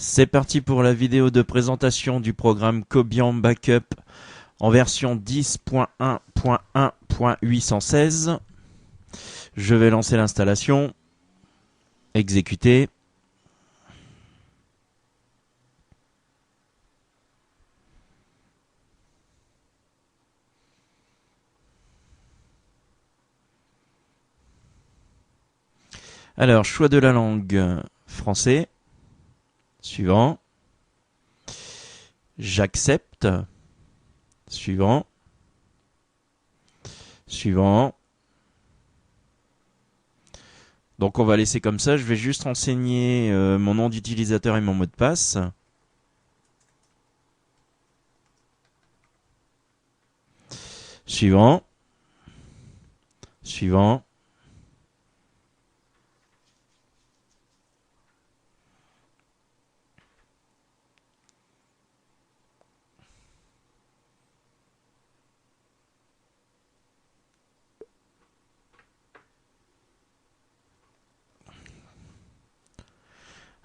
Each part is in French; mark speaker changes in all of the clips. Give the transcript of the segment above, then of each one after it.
Speaker 1: C'est parti pour la vidéo de présentation du programme Cobian Backup en version 10.1.1.816. Je vais lancer l'installation, exécuter. Alors, choix de la langue français. Suivant. J'accepte. Suivant. Suivant. Donc on va laisser comme ça. Je vais juste renseigner mon nom d'utilisateur et mon mot de passe. Suivant. Suivant.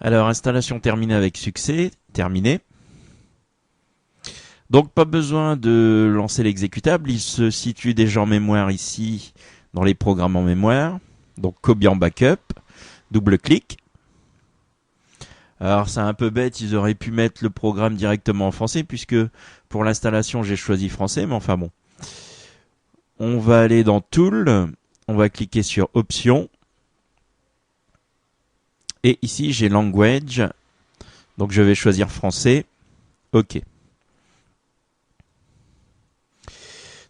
Speaker 1: Alors, installation terminée avec succès. Terminé. Donc, pas besoin de lancer l'exécutable. Il se situe déjà en mémoire ici, dans les programmes en mémoire. Donc, Cobian Backup. Double-clic. Alors, c'est un peu bête. Ils auraient pu mettre le programme directement en français, puisque pour l'installation, j'ai choisi français. Mais enfin bon. On va aller dans Tool. On va cliquer sur Options. Et ici, j'ai Language. Donc, je vais choisir français. OK.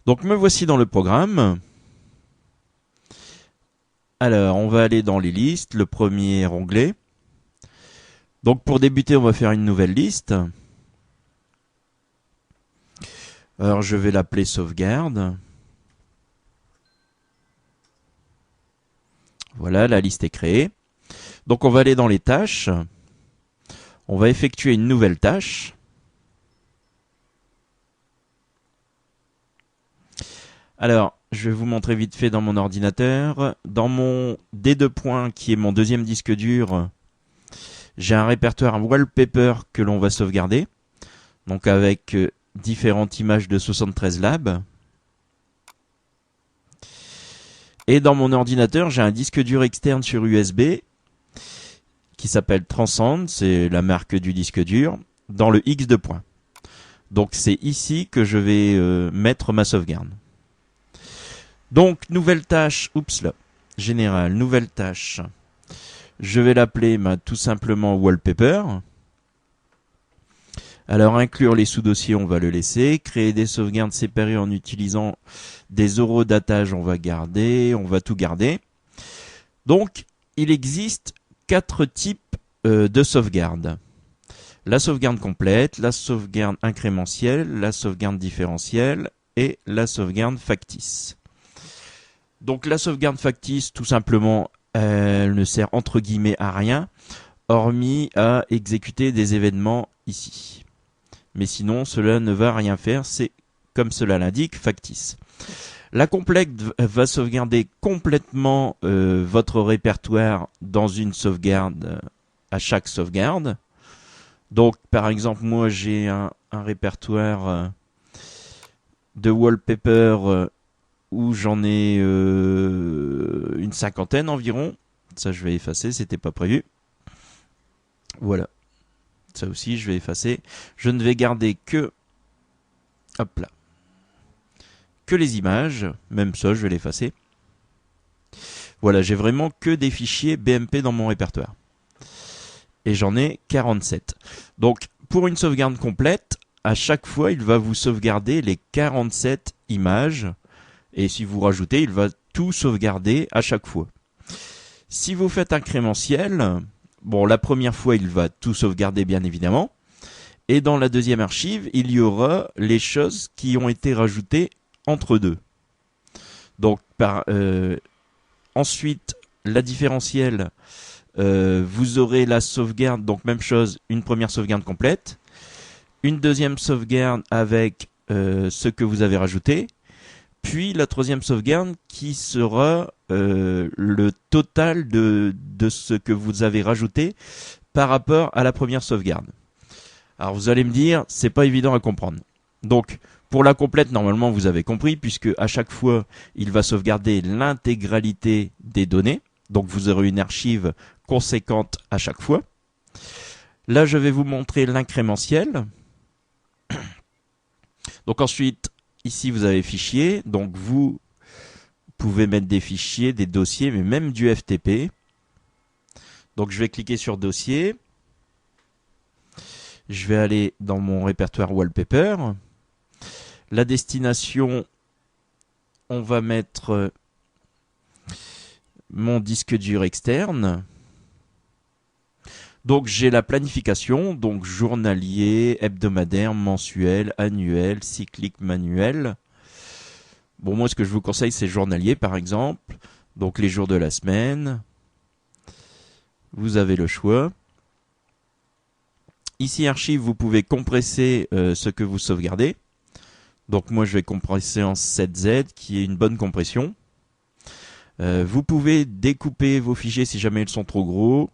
Speaker 1: Donc, me voici dans le programme. Alors, on va aller dans les listes. Le premier onglet. Donc, pour débuter, on va faire une nouvelle liste. Alors, je vais l'appeler sauvegarde. Voilà, la liste est créée. Donc on va aller dans les tâches, on va effectuer une nouvelle tâche. Alors, je vais vous montrer vite fait dans mon ordinateur. Dans mon D2 qui est mon deuxième disque dur, j'ai un répertoire wallpaper que l'on va sauvegarder. Donc avec différentes images de 73 labs. Et dans mon ordinateur, j'ai un disque dur externe sur USB qui s'appelle Transcend, c'est la marque du disque dur, dans le X2. Donc c'est ici que je vais mettre ma sauvegarde. Donc nouvelle tâche, générale, nouvelle tâche. Je vais l'appeler tout simplement wallpaper. Alors inclure les sous-dossiers, on va le laisser. Créer des sauvegardes séparées en utilisant des eurodatages, on va garder, on va tout garder. Donc il existe 4 types de sauvegarde. La sauvegarde complète, la sauvegarde incrémentielle, la sauvegarde différentielle et la sauvegarde factice. Donc la sauvegarde factice, tout simplement, elle ne sert entre guillemets à rien, hormis à exécuter des événements ici. Mais sinon, cela ne va rien faire, c'est comme cela l'indique, factice. La complète va sauvegarder complètement votre répertoire dans une sauvegarde à chaque sauvegarde. Donc, par exemple, moi j'ai un répertoire de wallpaper où j'en ai une cinquantaine environ. Ça, je vais effacer, c'était pas prévu. Voilà. Ça aussi, je vais effacer. Je ne vais garder que... Hop là. Que les images, même ça je vais l'effacer. Voilà, j'ai vraiment que des fichiers BMP dans mon répertoire. Et j'en ai 47. Donc pour une sauvegarde complète, à chaque fois il va vous sauvegarder les 47 images. Et si vous rajoutez, il va tout sauvegarder à chaque fois. Si vous faites incrémentiel, bon la première fois il va tout sauvegarder bien évidemment. Et dans la deuxième archive, il y aura les choses qui ont été rajoutées entre deux. Donc ensuite la différentielle, vous aurez la sauvegarde, donc même chose, une première sauvegarde complète, une deuxième sauvegarde avec ce que vous avez rajouté, puis la troisième sauvegarde qui sera le total de ce que vous avez rajouté par rapport à la première sauvegarde. Alors vous allez me dire, c'est pas évident à comprendre. Donc pour la complète, normalement vous avez compris, puisque à chaque fois il va sauvegarder l'intégralité des données. Donc vous aurez une archive conséquente à chaque fois. Là je vais vous montrer l'incrémentiel. Donc ensuite, ici vous avez fichier, donc vous pouvez mettre des fichiers, des dossiers, mais même du FTP. Donc je vais cliquer sur dossier. Je vais aller dans mon répertoire wallpaper. La destination, on va mettre mon disque dur externe. Donc j'ai la planification, donc journalier, hebdomadaire, mensuel, annuel, cyclique, manuel. Bon, moi ce que je vous conseille c'est journalier par exemple. Donc les jours de la semaine. Vous avez le choix. Ici archive, vous pouvez compresser ce que vous sauvegardez. Donc moi je vais compresser en 7Z qui est une bonne compression. Vous pouvez découper vos fichiers si jamais ils sont trop gros.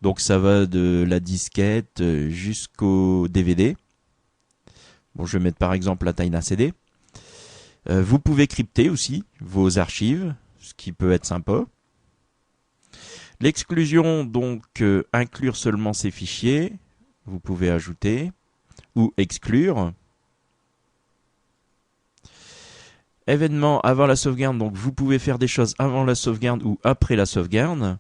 Speaker 1: Donc ça va de la disquette jusqu'au DVD. Bon, je vais mettre par exemple la taille d'un CD. Vous pouvez crypter aussi vos archives, ce qui peut être sympa. L'exclusion, donc inclure seulement ces fichiers. Vous pouvez ajouter ou exclure. Événement avant la sauvegarde, donc vous pouvez faire des choses avant la sauvegarde ou après la sauvegarde.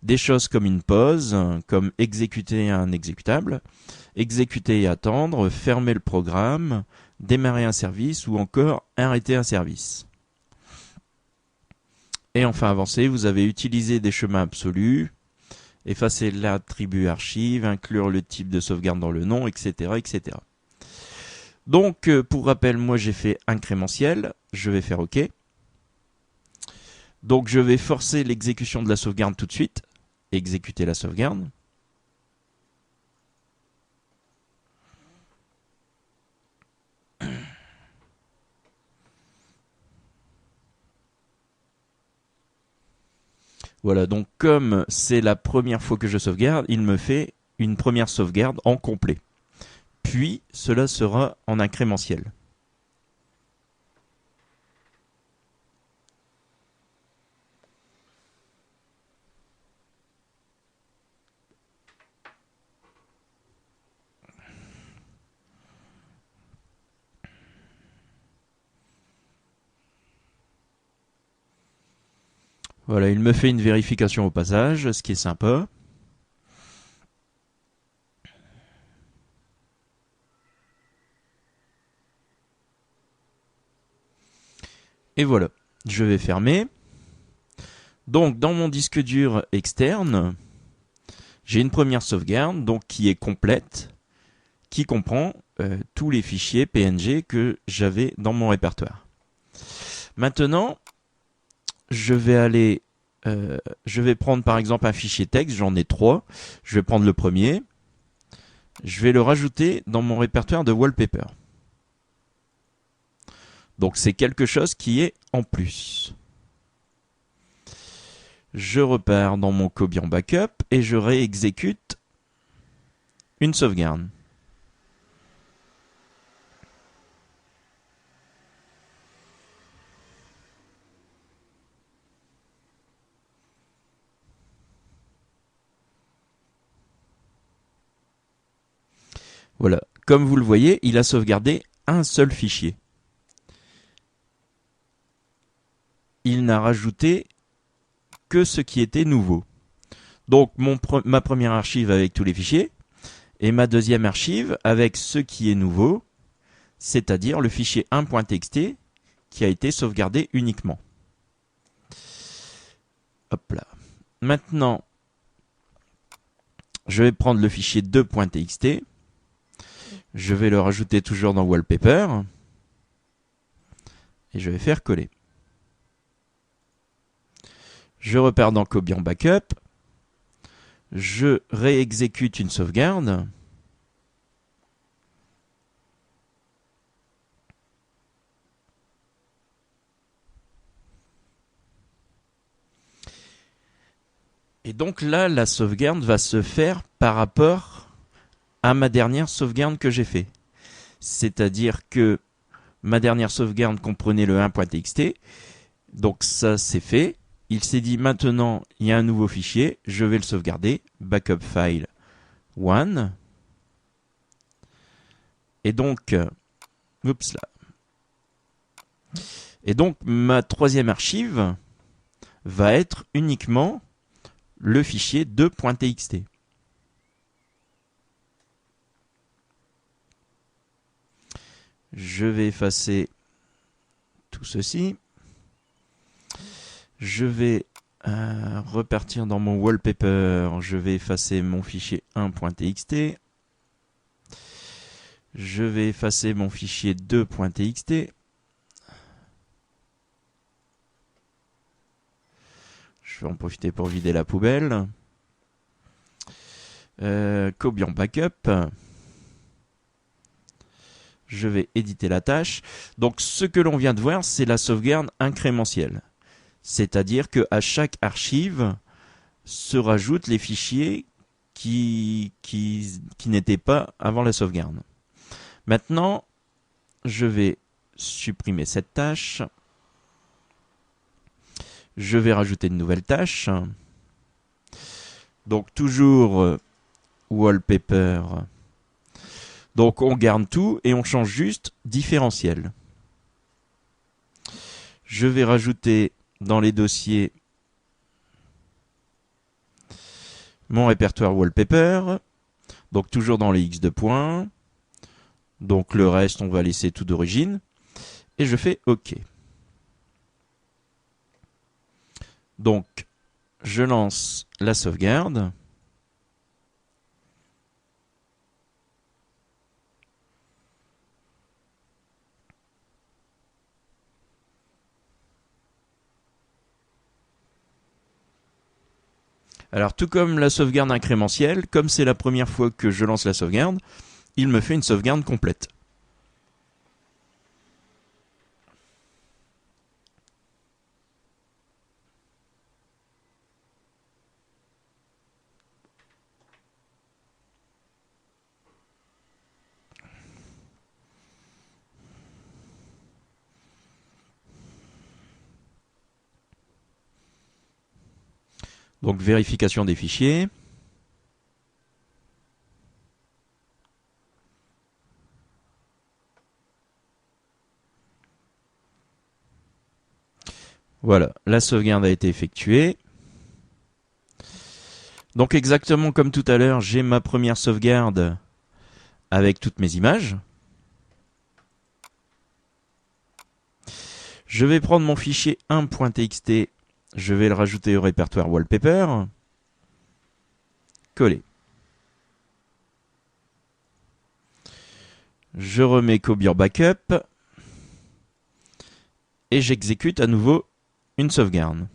Speaker 1: Des choses comme une pause, comme exécuter un exécutable, exécuter et attendre, fermer le programme, démarrer un service ou encore arrêter un service. Et enfin avancer, vous avez utilisé des chemins absolus, effacer l'attribut archive, inclure le type de sauvegarde dans le nom, etc. etc. Donc pour rappel, moi j'ai fait incrémentiel, je vais faire OK. Donc je vais forcer l'exécution de la sauvegarde tout de suite. Exécuter la sauvegarde. Voilà, donc comme c'est la première fois que je sauvegarde, il me fait une première sauvegarde en complet. Puis cela sera en incrémentiel. Voilà, il me fait une vérification au passage, ce qui est sympa. Et voilà, je vais fermer. Donc dans mon disque dur externe, j'ai une première sauvegarde donc qui est complète, qui comprend tous les fichiers PNG que j'avais dans mon répertoire. Maintenant, je vais prendre par exemple un fichier texte, j'en ai 3. Je vais prendre le premier. Je vais le rajouter dans mon répertoire de wallpaper. Donc c'est quelque chose qui est en plus. Je repars dans mon Cobian Backup et je réexécute une sauvegarde. Voilà, comme vous le voyez, il a sauvegardé un seul fichier. Il n'a rajouté que ce qui était nouveau. Donc ma première archive avec tous les fichiers et ma deuxième archive avec ce qui est nouveau, c'est-à-dire le fichier 1.txt qui a été sauvegardé uniquement. Hop là. Maintenant, je vais prendre le fichier 2.txt. Je vais le rajouter toujours dans Wallpaper. Et je vais faire coller. Je repars dans Cobian Backup. Je réexécute une sauvegarde. Et donc là, la sauvegarde va se faire par rapport à ma dernière sauvegarde que j'ai fait. C'est-à-dire que ma dernière sauvegarde comprenait le 1.txt. Donc ça, c'est fait. Il s'est dit maintenant, il y a un nouveau fichier, je vais le sauvegarder. Backup file 1. Et donc, oups là. Et donc, ma troisième archive va être uniquement le fichier 2.txt. Je vais effacer tout ceci. Je vais repartir dans mon wallpaper. Je vais effacer mon fichier 1.txt. Je vais effacer mon fichier 2.txt. Je vais en profiter pour vider la poubelle. Copy en backup. Je vais éditer la tâche. Donc ce que l'on vient de voir, c'est la sauvegarde incrémentielle. C'est-à-dire qu'à chaque archive se rajoutent les fichiers qui n'étaient pas avant la sauvegarde. Maintenant, je vais supprimer cette tâche. Je vais rajouter une nouvelle tâche. Donc toujours wallpaper. Donc on garde tout et on change juste différentiel. Je vais rajouter dans les dossiers mon répertoire wallpaper. Donc toujours dans les X de points. Donc le reste on va laisser tout d'origine. Et je fais OK. Donc, je lance la sauvegarde. Alors, tout comme la sauvegarde incrémentielle, comme c'est la première fois que je lance la sauvegarde, il me fait une sauvegarde complète. Donc, vérification des fichiers. Voilà, la sauvegarde a été effectuée. Donc, exactement comme tout à l'heure, j'ai ma première sauvegarde avec toutes mes images. Je vais prendre mon fichier 1.txt. Je vais le rajouter au répertoire wallpaper. Coller. Je remets copy en backup. Et j'exécute à nouveau une sauvegarde.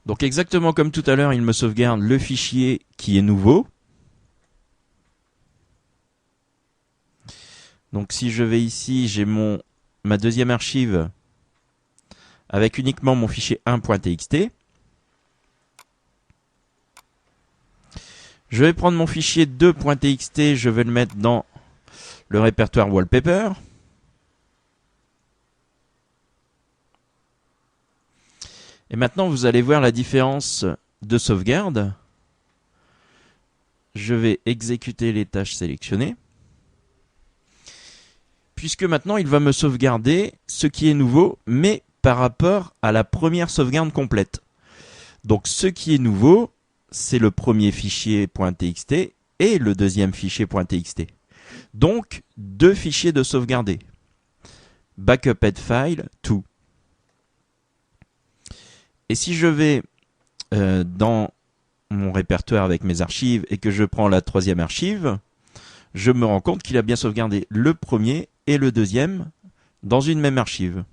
Speaker 1: Donc exactement comme tout à l'heure, il me sauvegarde le fichier qui est nouveau. Donc si je vais ici, j'ai ma deuxième archive avec uniquement mon fichier 1.txt. Je vais prendre mon fichier 2.txt, je vais le mettre dans le répertoire wallpaper. Et maintenant, vous allez voir la différence de sauvegarde. Je vais exécuter les tâches sélectionnées. Puisque maintenant, il va me sauvegarder ce qui est nouveau, mais par rapport à la première sauvegarde complète. Donc, ce qui est nouveau, c'est le premier fichier .txt et le deuxième fichier .txt. Donc, deux fichiers de sauvegarder. Backup head file, tout. Et si je vais dans mon répertoire avec mes archives et que je prends la troisième archive, je me rends compte qu'il a bien sauvegardé le premier et le deuxième dans une même archive.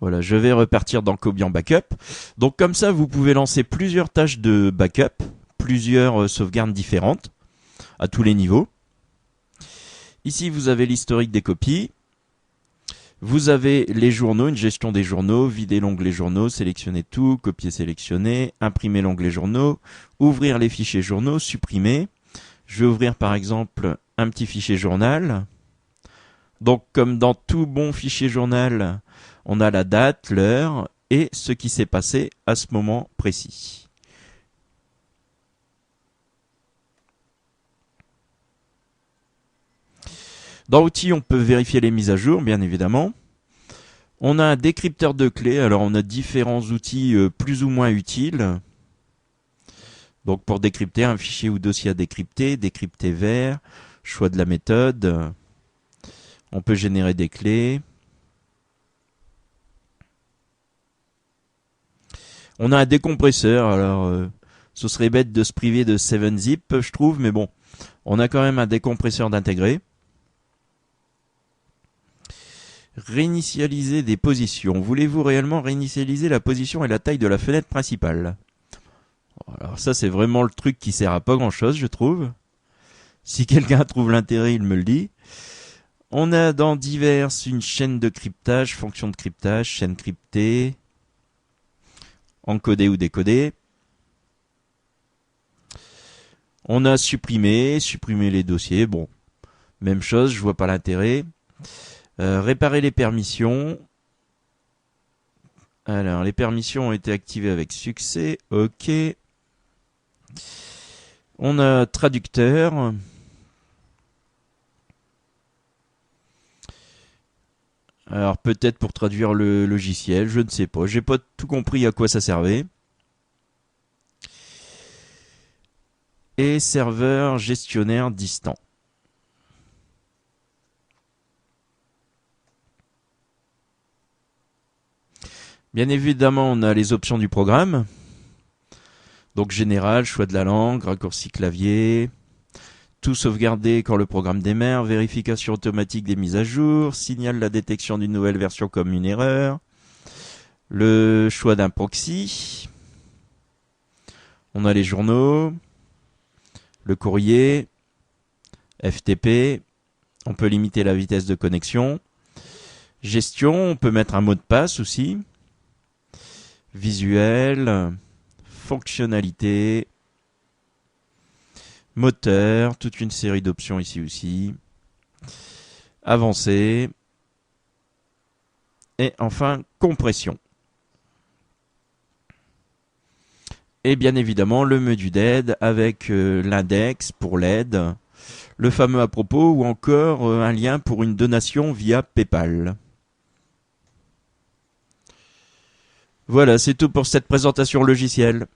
Speaker 1: Voilà, je vais repartir dans Cobian Backup. Donc comme ça, vous pouvez lancer plusieurs tâches de backup, plusieurs sauvegardes différentes, à tous les niveaux. Ici, vous avez l'historique des copies. Vous avez les journaux, une gestion des journaux, vider l'onglet journaux, sélectionner tout, copier, sélectionner, imprimer l'onglet journaux, ouvrir les fichiers journaux, supprimer. Je vais ouvrir par exemple un petit fichier journal. Donc comme dans tout bon fichier journal, on a la date, l'heure et ce qui s'est passé à ce moment précis. Dans Outils, on peut vérifier les mises à jour, bien évidemment. On a un décrypteur de clés. Alors, on a différents outils plus ou moins utiles. Donc, pour décrypter un fichier ou dossier à décrypter, décrypter vers, choix de la méthode. On peut générer des clés. On a un décompresseur. Alors, ce serait bête de se priver de 7-zip, je trouve, mais bon, on a quand même un décompresseur d'intégrer. Réinitialiser des positions. Voulez-vous réellement réinitialiser la position et la taille de la fenêtre principale? Alors ça, c'est vraiment le truc qui sert à pas grand-chose, je trouve. Si quelqu'un trouve l'intérêt, il me le dit. On a dans divers une chaîne de cryptage, fonction de cryptage, chaîne cryptée, encodée ou décodée. On a supprimé les dossiers. Bon, même chose, je vois pas l'intérêt. Réparer les permissions. Alors, les permissions ont été activées avec succès. OK. On a traducteur. Alors, peut-être pour traduire le logiciel, je ne sais pas. J'ai pas tout compris à quoi ça servait. Et serveur gestionnaire distant. Bien évidemment, on a les options du programme. Donc général, choix de la langue, raccourci clavier, tout sauvegarder quand le programme démarre, vérification automatique des mises à jour, signale la détection d'une nouvelle version comme une erreur, le choix d'un proxy, on a les journaux, le courrier, FTP, on peut limiter la vitesse de connexion, gestion, on peut mettre un mot de passe aussi, visuel, fonctionnalité, moteur, toute une série d'options ici aussi, avancé, et enfin compression. Et bien évidemment le menu d'aide avec l'index pour l'aide, le fameux à propos ou encore un lien pour une donation via PayPal. Voilà, c'est tout pour cette présentation logicielle.